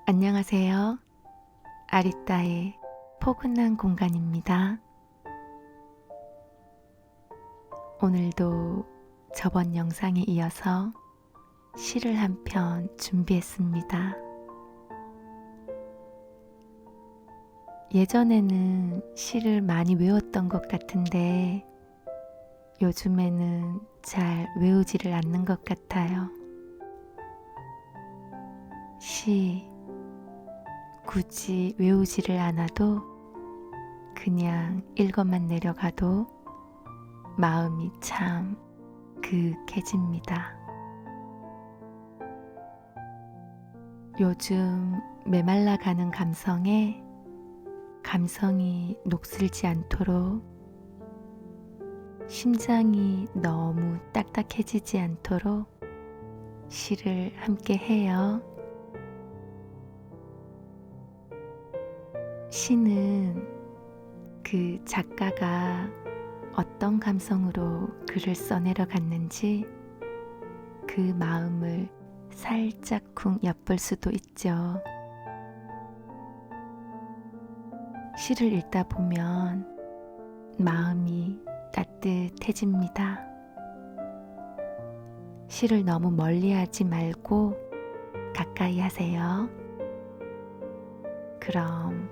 안녕하세요. 아리따의 포근한 공간입니다. 오늘도 저번 영상에 이어서 시를 한 편 준비했습니다. 예전에는 시를 많이 외웠던 것 같은데 요즘에는 잘 외우지를 않는 것 같아요. 시 굳이 외우지를 않아도 그냥 읽어만 내려가도 마음이 참 그윽해집니다. 요즘 메말라가는 감성에 감성이 녹슬지 않도록 심장이 너무 딱딱해지지 않도록 시를 함께 해요. 시는 그 작가가 어떤 감성으로 글을 써내려 갔는지 그 마음을 살짝쿵 엿볼 수도 있죠. 시를 읽다 보면 마음이 따뜻해집니다. 시를 너무 멀리 하지 말고 가까이 하세요. 그럼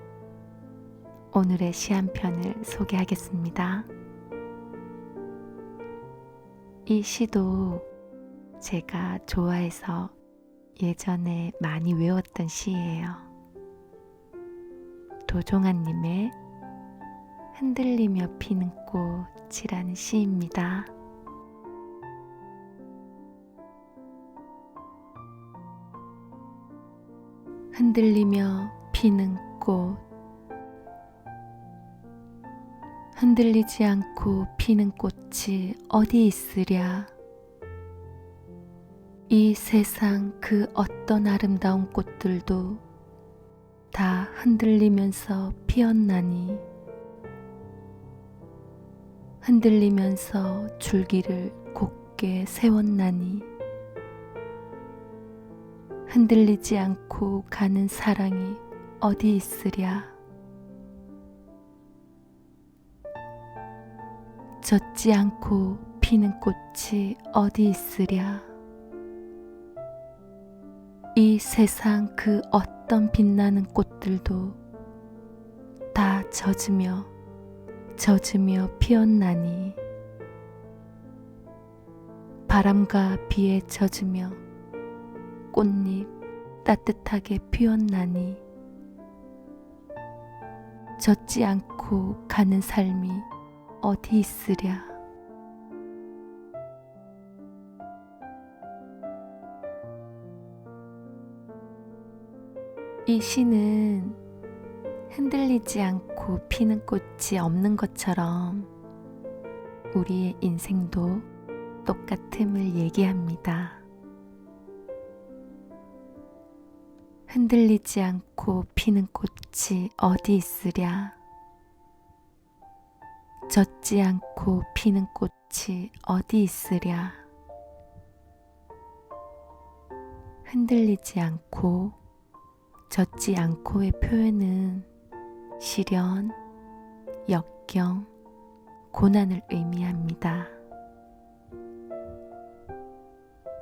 오늘의 시 한 편을 소개하겠습니다. 이 시도 제가 좋아해서 예전에 많이 외웠던 시예요. 도종환님의 흔들리며 피는 꽃이라는 시입니다. 흔들리며 피는 꽃, 흔들리지 않고 피는 꽃이 어디 있으랴. 이 세상 그 어떤 아름다운 꽃들도 다 흔들리면서 피었나니, 흔들리면서 줄기를 곧게 세웠나니, 흔들리지 않고 가는 사랑이 어디 있으랴. 젖지 않고 피는 꽃이 어디 있으랴. 이 세상 그 어떤 빛나는 꽃들도 다 젖으며 피었나니, 바람과 비에 젖으며 꽃잎 따뜻하게 피었나니, 젖지 않고 가는 삶이 어디 있으랴. 이 시는 흔들리지 않고 피는 꽃이 없는 것처럼 우리의 인생도 똑같음을 얘기합니다. 흔들리지 않고 피는 꽃이 어디 있으랴. 젖지 않고 피는 꽃이 어디 있으랴. 흔들리지 않고 젖지 않고의 표현은 시련, 역경, 고난을 의미합니다.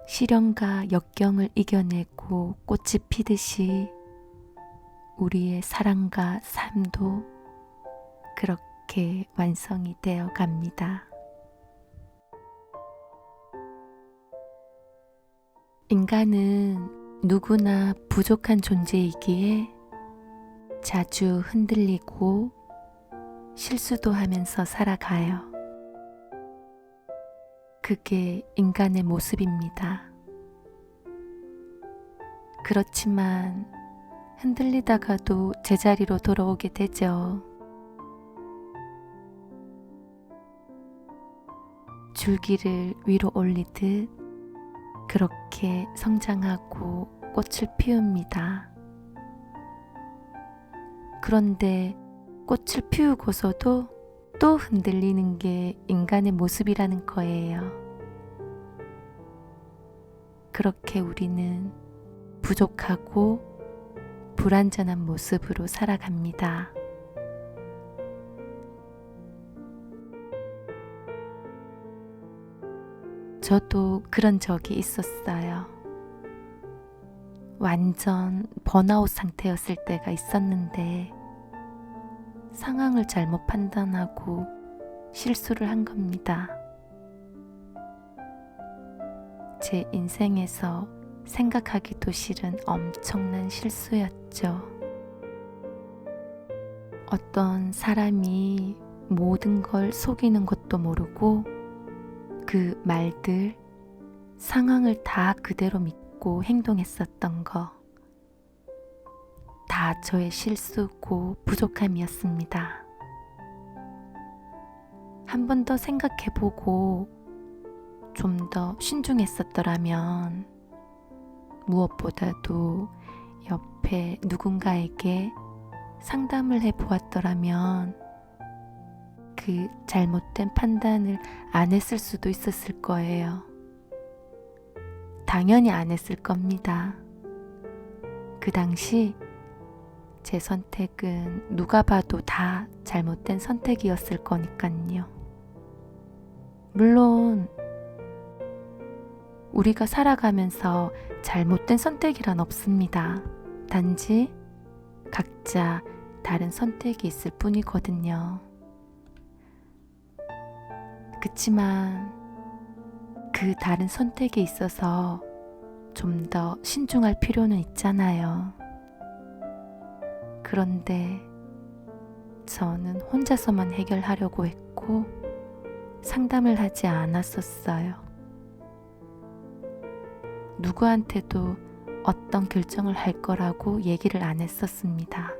시련과 역경을 이겨내고 꽃이 피듯이 우리의 사랑과 삶도 그렇게 완성이 되어 갑니다. 인간은 누구나 부족한 존재이기에 자주 흔들리고 실수도 하면서 살아가요. 그게 인간의 모습입니다. 그렇지만 흔들리다가도 제자리로 돌아오게 되죠. 줄기를 위로 올리듯 그렇게 성장하고 꽃을 피웁니다. 그런데 꽃을 피우고서도 또 흔들리는 게 인간의 모습이라는 거예요. 그렇게 우리는 부족하고 불완전한 모습으로 살아갑니다. 저도 그런 적이 있었어요. 완전 번아웃 상태였을 때가 있었는데 상황을 잘못 판단하고 실수를 한 겁니다. 제 인생에서 생각하기도 싫은 엄청난 실수였죠. 어떤 사람이 모든 걸 속이는 것도 모르고 그 말들, 상황을 다 그대로 믿고 행동했었던 거, 다 저의 실수고 부족함이었습니다. 한 번 더 생각해보고 좀 더 신중했었더라면, 무엇보다도 옆에 누군가에게 상담을 해보았더라면 그 잘못된 판단을 안 했을 수도 있었을 거예요. 당연히 안 했을 겁니다. 그 당시 제 선택은 누가 봐도 다 잘못된 선택이었을 거니까요. 물론 우리가 살아가면서 잘못된 선택이란 없습니다. 단지 각자 다른 선택이 있을 뿐이거든요. 그치만 그 다른 선택에 있어서 좀 더 신중할 필요는 있잖아요. 그런데 저는 혼자서만 해결하려고 했고 상담을 하지 않았었어요. 누구한테도 어떤 결정을 할 거라고 얘기를 안 했었습니다.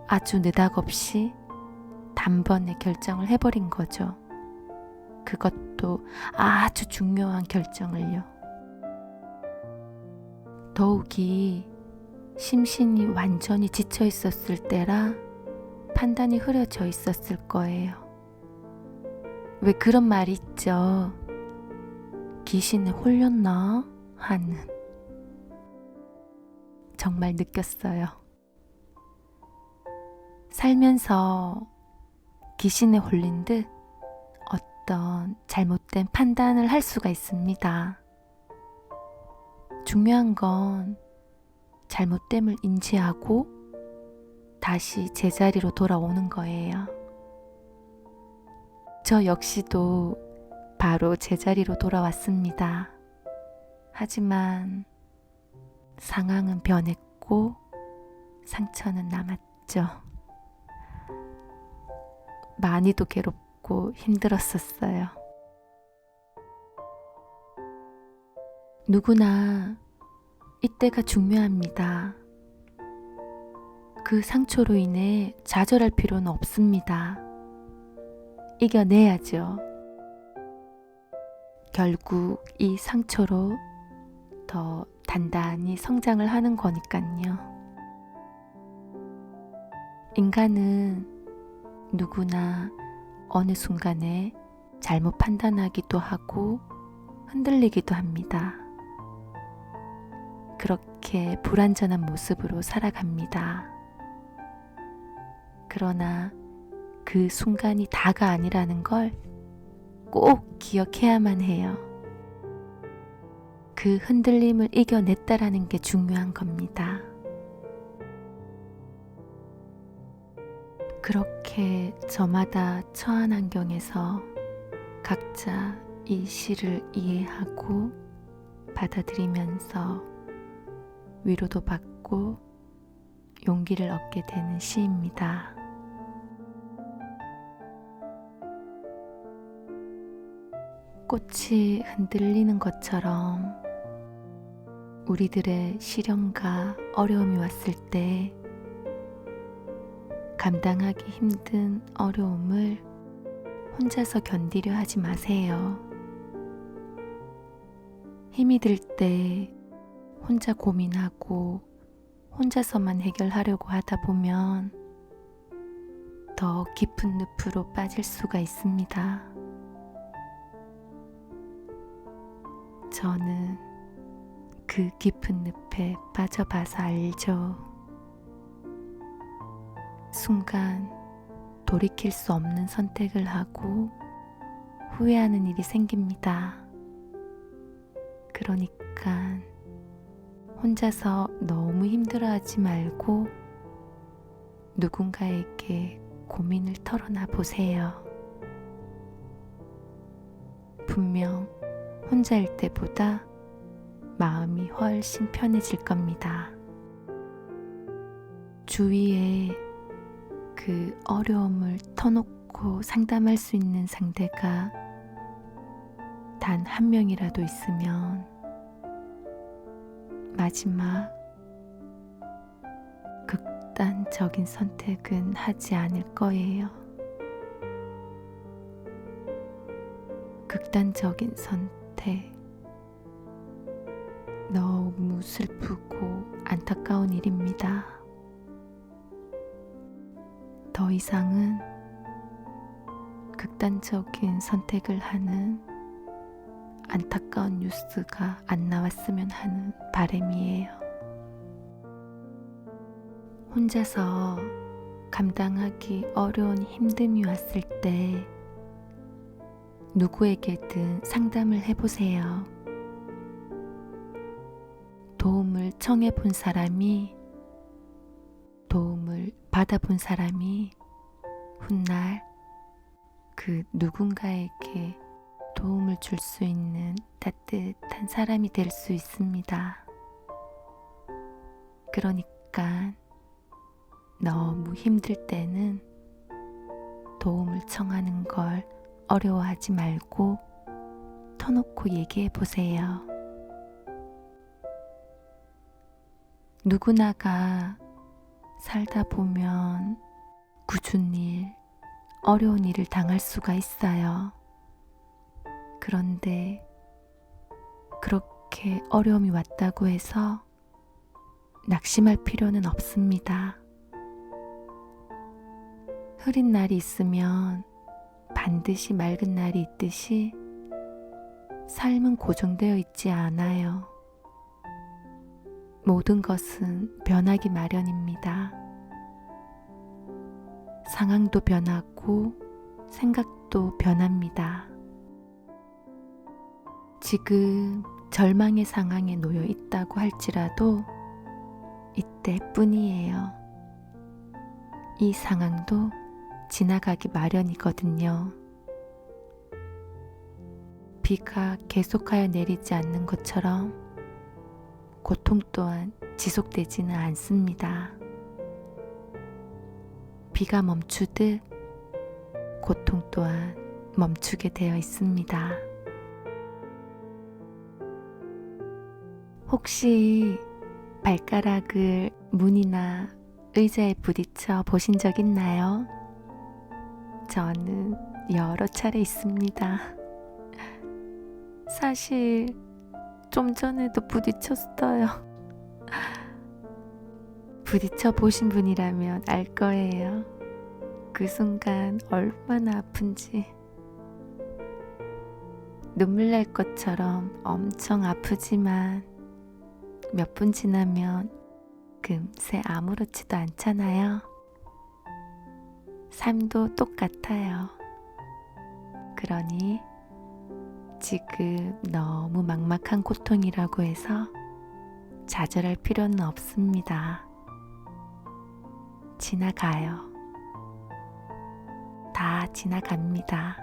아주 느닷없이 단번에 결정을 해버린 거죠. 그것도 아주 중요한 결정을요. 더욱이 심신이 완전히 지쳐 있었을 때라 판단이 흐려져 있었을 거예요. 왜 그런 말이 있죠? 귀신에 홀렸나? 하는. 정말 느꼈어요. 살면서 귀신에 홀린 듯 어떤 잘못된 판단을 할 수가 있습니다. 중요한 건 잘못됨을 인지하고 다시 제자리로 돌아오는 거예요. 저 역시도 바로 제자리로 돌아왔습니다. 하지만 상황은 변했고 상처는 남았죠. 많이도 괴롭고 힘들었었어요. 누구나 이때가 중요합니다. 그 상처로 인해 좌절할 필요는 없습니다. 이겨내야죠. 결국 이 상처로 더 단단히 성장을 하는 거니까요. 인간은 누구나 어느 순간에 잘못 판단하기도 하고 흔들리기도 합니다. 그렇게 불완전한 모습으로 살아갑니다. 그러나 그 순간이 다가 아니라는 걸 꼭 기억해야만 해요. 그 흔들림을 이겨냈다라는 게 중요한 겁니다. 그렇게 저마다 처한 환경에서 각자 이 시를 이해하고 받아들이면서 위로도 받고 용기를 얻게 되는 시입니다. 꽃이 흔들리는 것처럼 우리들의 시련과 어려움이 왔을 때 감당하기 힘든 어려움을 혼자서 견디려 하지 마세요. 힘이 들 때 혼자 고민하고 혼자서만 해결하려고 하다 보면 더 깊은 늪으로 빠질 수가 있습니다. 저는 그 그 깊은 늪에 빠져봐서 알죠. 순간 돌이킬 수 없는 선택을 하고 후회하는 일이 생깁니다. 그러니까 혼자서 너무 힘들어하지 말고 누군가에게 고민을 털어놔 보세요. 분명 혼자일 때보다 마음이 훨씬 편해질 겁니다. 주위에 그 어려움을 터놓고 상담할 수 있는 상대가 단 한 명이라도 있으면 마지막 극단적인 선택은 하지 않을 거예요. 극단적인 선택. 너무 슬프고 안타까운 일입니다. 더 이상은 극단적인 선택을 하는 안타까운 뉴스가 안 나왔으면 하는 바람이에요. 혼자서 감당하기 어려운 힘듦이 왔을 때 누구에게든 상담을 해보세요. 도움을 청해본 사람이, 도움을 받아본 사람이 훗날 그 누군가에게 도움을 줄 수 있는 따뜻한 사람이 될 수 있습니다. 그러니까 너무 힘들 때는 도움을 청하는 걸 어려워하지 말고 터놓고 얘기해 보세요. 누구나가 살다 보면 굳은 일, 어려운 일을 당할 수가 있어요. 그런데 그렇게 어려움이 왔다고 해서 낙심할 필요는 없습니다. 흐린 날이 있으면 반드시 맑은 날이 있듯이 삶은 고정되어 있지 않아요. 모든 것은 변하기 마련입니다. 상황도 변하고 생각도 변합니다. 지금 절망의 상황에 놓여 있다고 할지라도 이때뿐이에요. 이 상황도 지나가기 마련이거든요. 비가 계속하여 내리지 않는 것처럼 고통 또한 지속되지는 않습니다. 비가 멈추듯 고통 또한 멈추게 되어 있습니다. 혹시 발가락을 문이나 의자에 부딪혀 보신 적 있나요? 저는 여러 차례 있습니다. 사실 좀 전에도 부딪혔어요. 부딪혀 보신 분이라면 알 거예요. 그 순간 얼마나 아픈지. 눈물 날 것처럼 엄청 아프지만 몇 분 지나면 금세 아무렇지도 않잖아요. 삶도 똑같아요. 그러니 지금 너무 막막한 고통이라고 해서 좌절할 필요는 없습니다. 지나가요. 다 지나갑니다.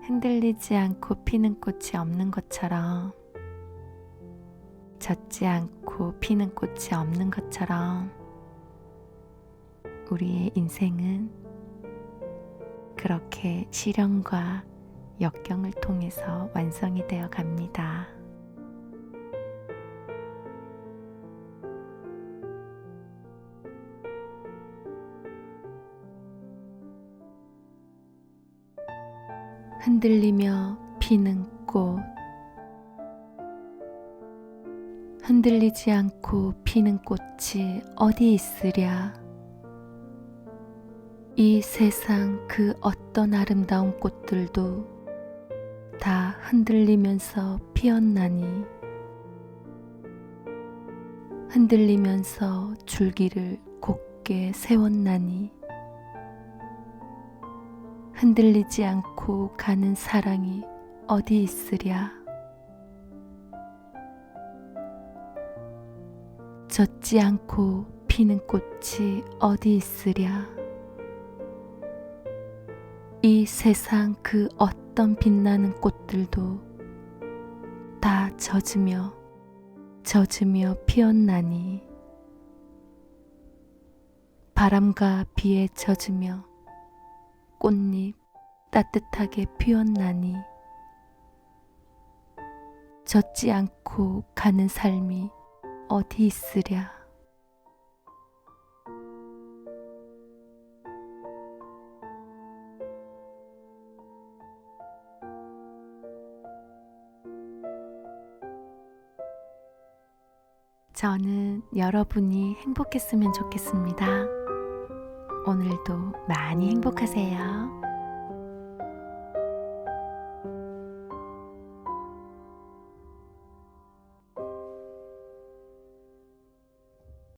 흔들리지 않고 피는 꽃이 없는 것처럼, 젖지 않고 피는 꽃이 없는 것처럼 우리의 인생은 그렇게 시련과 역경을 통해서 완성이 되어 갑니다. 흔들리며 피는 꽃, 흔들리지 않고 피는 꽃이 어디 있으랴. 이 세상 그 어떤 아름다운 꽃들도 다 흔들리면서 피었나니 흔들리면서 줄기를 곧게 세웠나니 흔들리지 않고 가는 사랑이 어디 있으랴. 젖지 않고 피는 꽃이 어디 있으랴. 이 세상 그 어떤 빛나는 꽃들도 다 젖으며 피었나니 바람과 비에 젖으며 꽃잎 따뜻하게 피었나니 젖지 않고 가는 삶이 어디 있으랴. 저는 여러분이 행복했으면 좋겠습니다. 오늘도 많이 행복하세요.